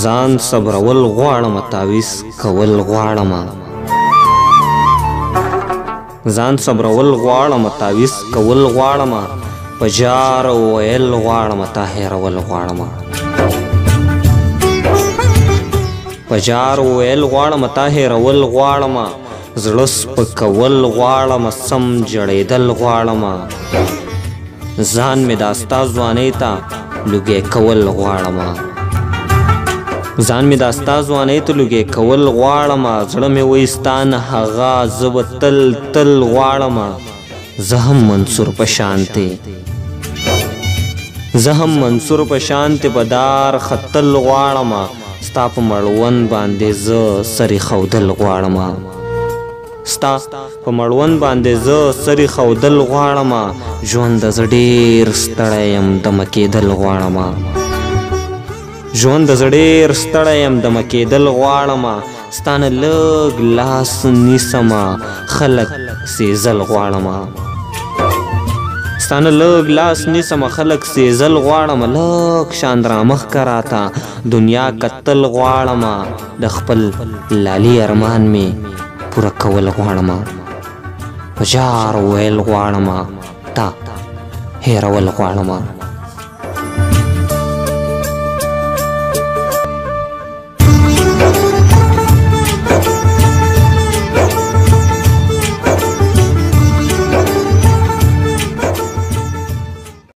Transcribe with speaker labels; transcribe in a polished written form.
Speaker 1: ځان صبرول غواړم تعویض کول غواړم ځان صبرول غواړم تعویض کول غواړم په جار ویل غواړم تا هېرول غواړم په جار ویل غواړم تا هېرول غواړم زړه سپکول غواړم سم جړېدل غواړم ځان مې دا ستا ځوانۍ ته لوګی کول غواړم ځان مې دا ستا ځوانۍ ته لوګی کول غواړم زړه مې وایي ستا نه هغه زه به تل تل غواړم زه هم منصور په شانتې زه هم منصور په شانتې په دار ختل غواړم ستا په مړوند باندې زه سرې ښودل غواړم ستا په مړوند باندې زه سرې ښودل غواړم ژونده زه ډېر ستړی یم دمه کېدل غواړم ژوند زه ډېر ستړی یم دمه کېدل غواړم ستا نه لږ لاس نیسمه خلک سېزل غواړم ستا نه لږ لاس نیسمه خلک سېزل غواړم لږ شان رامخ که راته دنیا کتل غواړم د خپل لالي ارمان مې پوره کول غواړم په جار ویل غواړم تا هېرول غواړم